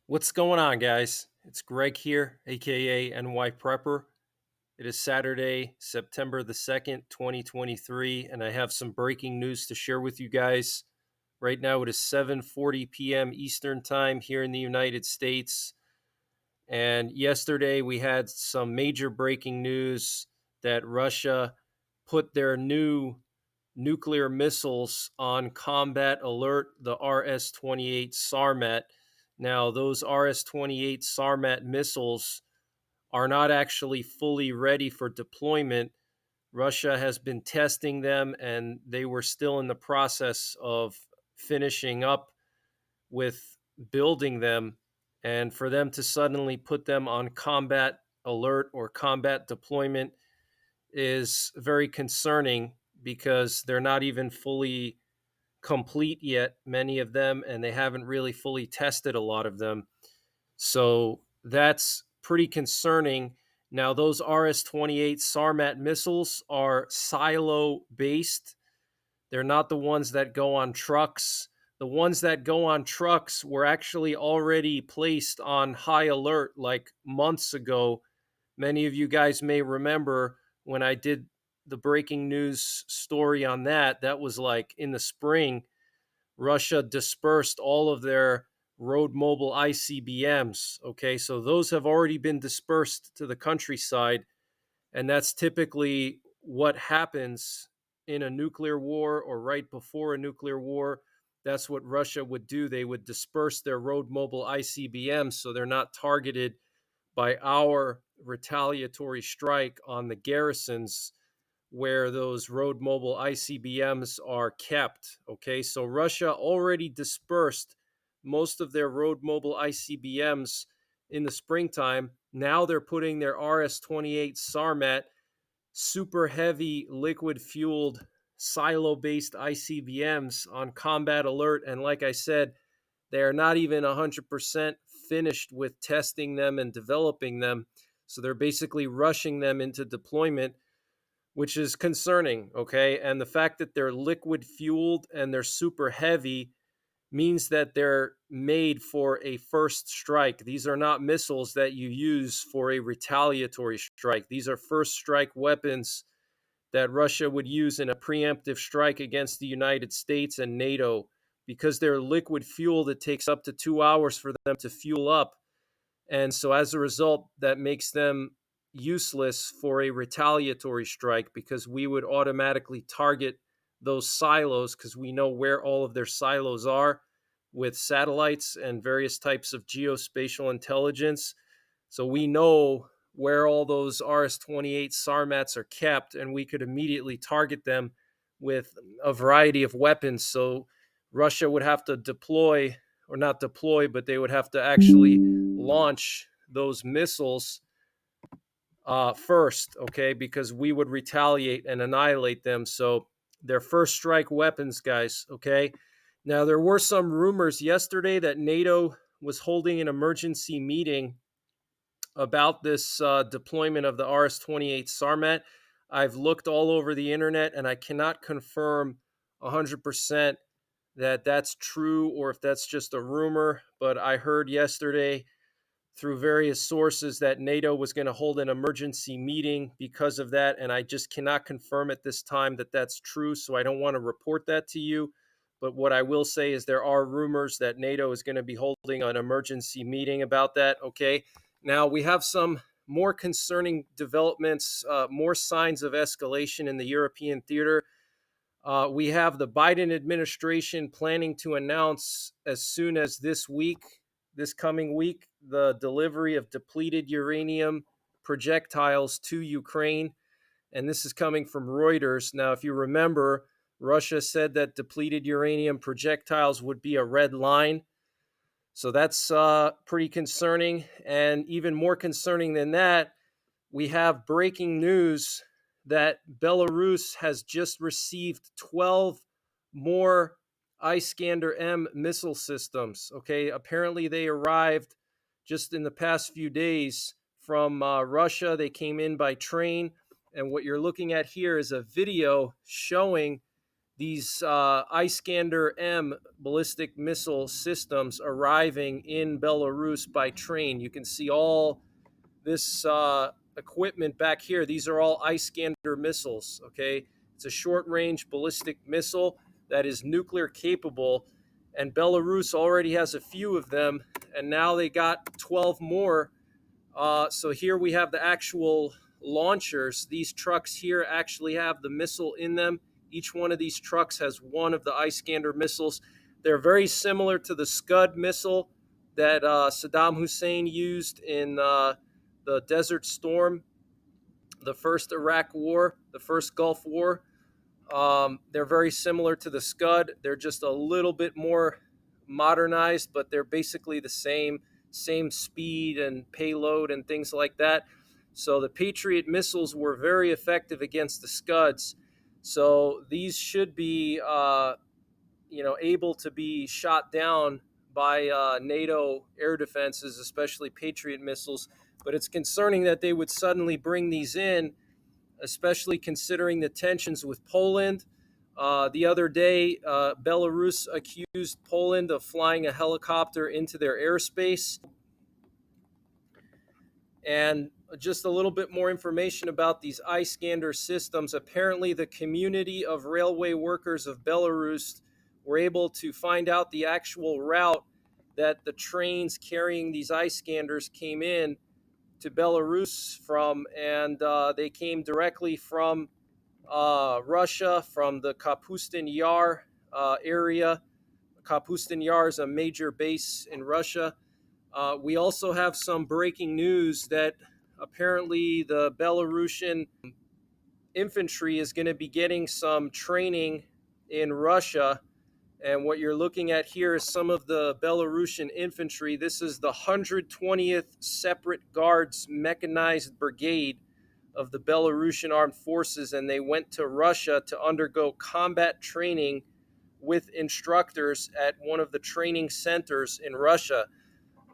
What's going on, guys? It's Greg here, aka NYPrepper. It is Saturday, September the 2nd, 2023, and I have some breaking news to share with you guys. Right now it is 7:40 p.m. Eastern Time here in the United States. And yesterday we had some major breaking news that Russia put their new nuclear missiles on combat alert, the RS-28 Sarmat. Now, those RS-28 Sarmat missiles are not actually fully ready for deployment. Russia has been testing them, and they were still in the process of finishing up with building them. And for them to suddenly put them on combat alert or combat deployment is very concerning because they're not even fully complete yet, many of them, and they haven't really fully tested a lot of them. So that's pretty concerning. Now, those RS-28 Sarmat missiles are silo based. They're not the ones that go on trucks. The ones that go on trucks were actually already placed on high alert like months ago. Many of you guys may remember when I did the breaking news story on that. That was like in the spring. Russia dispersed all of their road mobile ICBMs. Okay, so those have already been dispersed to the countryside. And that's typically what happens in a nuclear war or right before a nuclear war. That's what Russia would do. They would disperse their road mobile ICBMs so they're not targeted by our retaliatory strike on the garrisons where those road mobile ICBMs are kept. Okay, so Russia already dispersed most of their road mobile ICBMs in the springtime. Now they're putting their RS-28 Sarmat super heavy liquid fueled silo based ICBMs on combat alert. And like I said, they are not even 100% finished with testing them and developing them. So they're basically rushing them into deployment, which is concerning. Okay. And the fact that they're liquid fueled and they're super heavy means that they're made for a first strike. These are not missiles that you use for a retaliatory strike. These are first strike weapons that Russia would use in a preemptive strike against the United States and NATO. Because they're liquid fueled, it takes up to 2 hours for them to fuel up. And so as a result, that makes them useless for a retaliatory strike because we would automatically target those silos because we know where all of their silos are with satellites and various types of geospatial intelligence. So we know where all those RS-28 Sarmats are kept, and we could immediately target them with a variety of weapons. So Russia would have to deploy, or not deploy, but they would have to actually launch those missiles first, okay, because we would retaliate and annihilate them. So they're first strike weapons, guys, okay? Now, there were some rumors yesterday that NATO was holding an emergency meeting about this deployment of the RS-28 Sarmat. I've looked all over the internet and I cannot confirm 100% that that's true or if that's just a rumor, but I heard yesterday through various sources that NATO was going to hold an emergency meeting because of that, and I just cannot confirm at this time that that's true, so I don't want to report that to you. But what I will say is there are rumors that NATO is going to be holding an emergency meeting about that, okay? Now, we have some more concerning developments, more signs of escalation in the European theater. We have the Biden administration planning to announce as soon as this week, this coming week, the delivery of depleted uranium projectiles to Ukraine. And this is coming from Reuters. Now, if you remember, Russia said that depleted uranium projectiles would be a red line. So that's pretty concerning. And even more concerning than that, we have breaking news that Belarus has just received 12 more Iskander M missile systems. Okay, apparently they arrived just in the past few days from Russia. They came in by train. And what you're looking at here is a video showing these Iskander M ballistic missile systems arriving in Belarus by train. You can see all this equipment back here. These are all Iskander missiles, okay? It's a short-range ballistic missile that is nuclear capable, and Belarus already has a few of them, and now they got 12 more. So here we have the actual launchers. These trucks here actually have the missile in them. Each one of these trucks has one of the Iskander missiles. They're very similar to the Scud missile that Saddam Hussein used in the Desert Storm, the first Iraq War, the first Gulf War. They're very similar to the Scud. They're just a little bit more modernized, but they're basically the same speed and payload and things like that. So the Patriot missiles were very effective against the Scuds. So these should be, able to be shot down by NATO air defenses, especially Patriot missiles. But it's concerning that they would suddenly bring these in, especially considering the tensions with Poland. The other day, Belarus accused Poland of flying a helicopter into their airspace. And just a little bit more information about these Iskander systems. Apparently, the community of railway workers of Belarus were able to find out the actual route that the trains carrying these Iskanders came in to Belarus from, and they came directly from Russia, from the Kapustin Yar area. Kapustin Yar is a major base in Russia. We also have some breaking news that apparently the Belarusian infantry is going to be getting some training in Russia. And what you're looking at here is some of the Belarusian infantry. This is the 120th Separate Guards Mechanized Brigade of the Belarusian Armed Forces, and they went to Russia to undergo combat training with instructors at one of the training centers in Russia.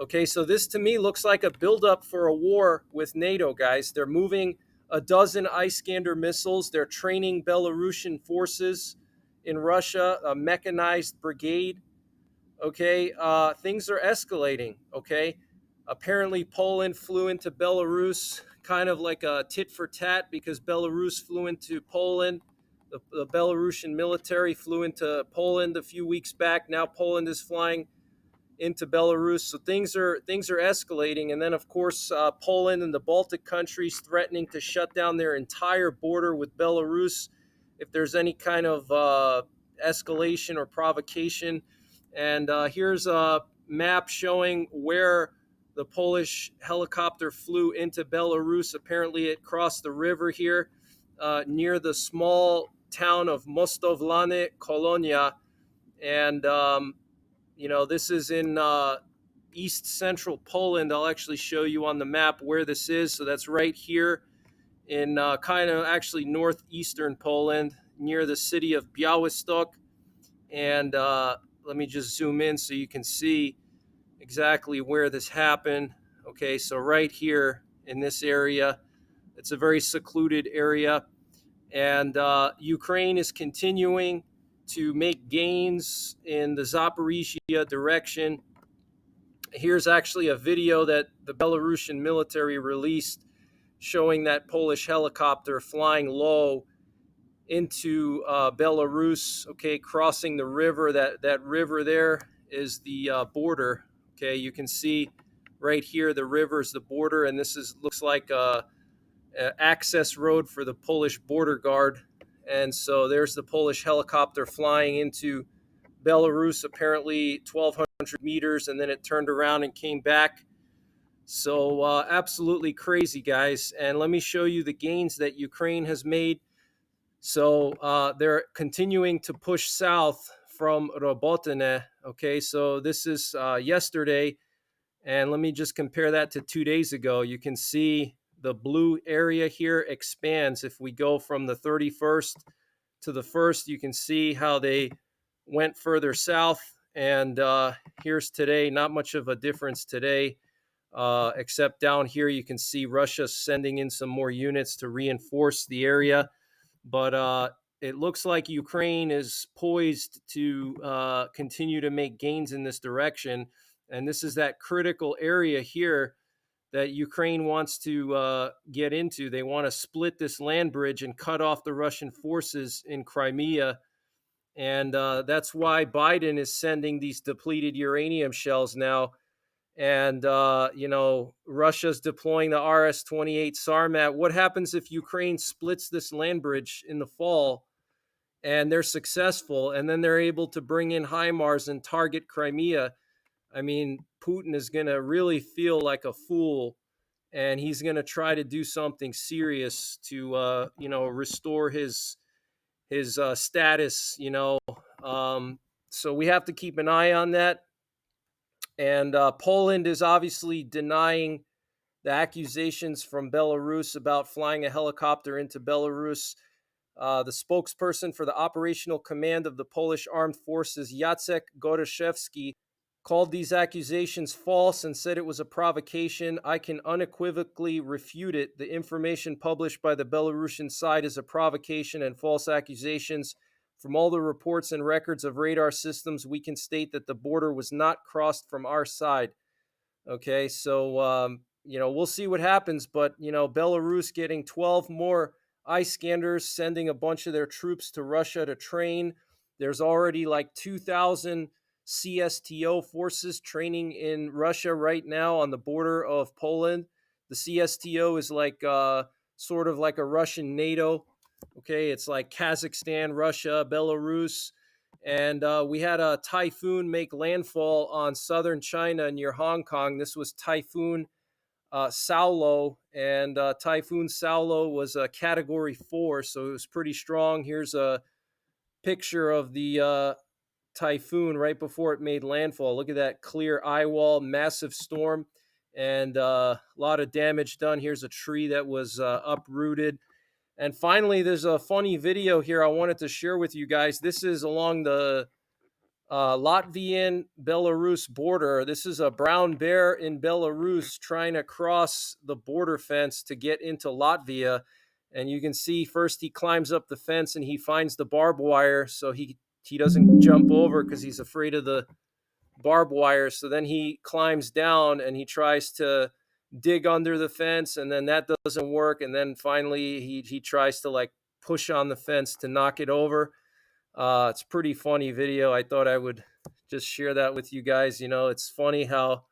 Okay, so this to me looks like a buildup for a war with NATO, guys. They're moving a dozen Iskander missiles. They're training Belarusian forces in Russia, a mechanized brigade. Okay, things are escalating. Okay, apparently Poland flew into Belarus kind of like a tit for tat because Belarus flew into Poland. The Belarusian military flew into Poland a few weeks back. Now Poland is flying into Belarus. So things are escalating. And then, of course, Poland and the Baltic countries threatening to shut down their entire border with Belarus if there's any kind of escalation or provocation. And here's a map showing where the Polish helicopter flew into Belarus. Apparently, it crossed the river here near the small town of Mostowlane, Kolonia. And this is in east central Poland. I'll actually show you on the map where this is. So that's right here in kind of actually northeastern Poland near the city of Białystok. And let me just zoom in so you can see exactly where this happened. Okay, so right here in this area, it's a very secluded area. And Ukraine is continuing to make gains in the Zaporizhia direction. Here's actually a video that the Belarusian military released showing that Polish helicopter flying low into Belarus, okay, crossing the river. That river there is the border. Okay, you can see right here the river is the border, and this looks like a access road for the Polish border guard. And so there's the Polish helicopter flying into Belarus, apparently 1,200 meters, and then it turned around and came back. So absolutely crazy, guys. And let me show you the gains that Ukraine has made. So they're continuing to push south from Robotine. Okay, so this is yesterday. And let me just compare that to 2 days ago. You can see the blue area here expands. If we go from the 31st to the 1st, you can see how they went further south. And here's today, not much of a difference today, except down here you can see Russia sending in some more units to reinforce the area. But it looks like Ukraine is poised to continue to make gains in this direction. And this is that critical area here that Ukraine wants to get into. They want to split this land bridge and cut off the Russian forces in Crimea. And that's why Biden is sending these depleted uranium shells now. And, Russia's deploying the RS-28 Sarmat. What happens if Ukraine splits this land bridge in the fall and they're successful and then they're able to bring in HIMARS and target Crimea? I mean, Putin is going to really feel like a fool, and he's going to try to do something serious to, restore his status. So we have to keep an eye on that. And Poland is obviously denying the accusations from Belarus about flying a helicopter into Belarus. The spokesperson for the operational command of the Polish armed forces, Jacek Goraszewski, called these accusations false and said it was a provocation. I can unequivocally refute it. The information published by the Belarusian side is a provocation and false accusations. From all the reports and records of radar systems, we can state that the border was not crossed from our side. Okay, so we'll see what happens, but Belarus getting 12 more Iskanders, sending a bunch of their troops to Russia to train. There's already like 2,000 CSTO forces training in Russia right now on the border of Poland. The CSTO is like sort of like a Russian NATO. Okay, it's like Kazakhstan, Russia, Belarus. And we had a typhoon make landfall on southern China near Hong Kong. This was Typhoon Saulo, and Typhoon Saulo was a Category 4, so it was pretty strong. Here's a picture of the typhoon right before it made landfall. Look at that clear eye wall, massive storm, and a lot of damage done. Here's a tree that was uprooted. And finally, there's a funny video here I wanted to share with you guys. This is along the Latvian Belarus border. This is a brown bear in Belarus trying to cross the border fence to get into Latvia. And you can see first he climbs up the fence and he finds the barbed wire. So he doesn't jump over because he's afraid of the barbed wire. So then he climbs down and he tries to dig under the fence, and then that doesn't work. And then finally he tries to like push on the fence to knock it over. It's a pretty funny video. I thought I would just share that with you guys. It's funny how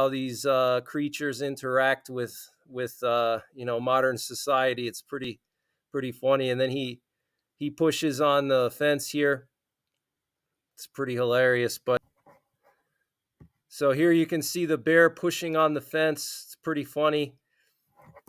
these creatures interact with modern society. It's pretty funny. And then he pushes on the fence here. It's pretty hilarious. But so here you can see the bear pushing on the fence. It's pretty funny.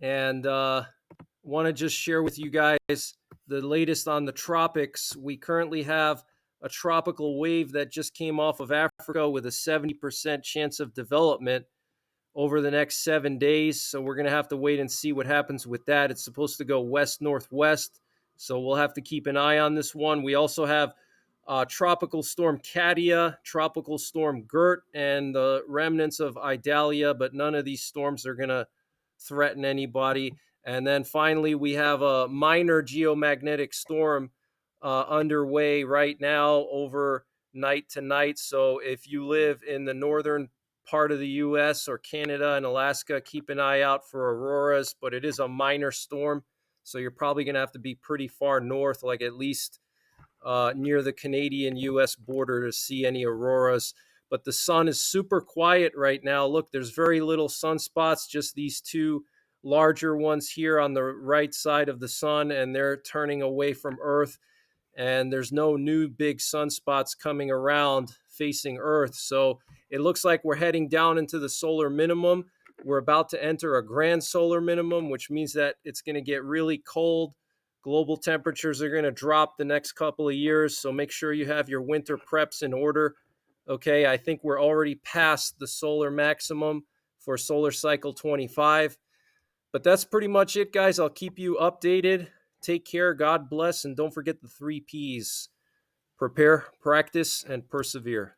And want to just share with you guys the latest on the tropics. We currently have a tropical wave that just came off of Africa with a 70% chance of development over the next 7 days. So we're going to have to wait and see what happens with that. It's supposed to go west-northwest. So we'll have to keep an eye on this one. We also have Tropical Storm Katia, Tropical Storm Gert, and the remnants of Idalia, but none of these storms are going to threaten anybody. And then finally, we have a minor geomagnetic storm underway right now over night to night. So if you live in the northern part of the U.S. or Canada and Alaska, keep an eye out for auroras, but it is a minor storm. So you're probably going to have to be pretty far north, like at least near the Canadian-U.S. border to see any auroras. But the sun is super quiet right now. Look, there's very little sunspots, just these two larger ones here on the right side of the sun, and they're turning away from Earth. And there's no new big sunspots coming around facing Earth. So it looks like we're heading down into the solar minimum. We're about to enter a grand solar minimum, which means that it's going to get really cold. Global temperatures are going to drop the next couple of years, so make sure you have your winter preps in order. Okay, I think we're already past the solar maximum for solar cycle 25. But that's pretty much it, guys. I'll keep you updated. Take care, God bless, and don't forget the 3 Ps. Prepare, practice, and persevere.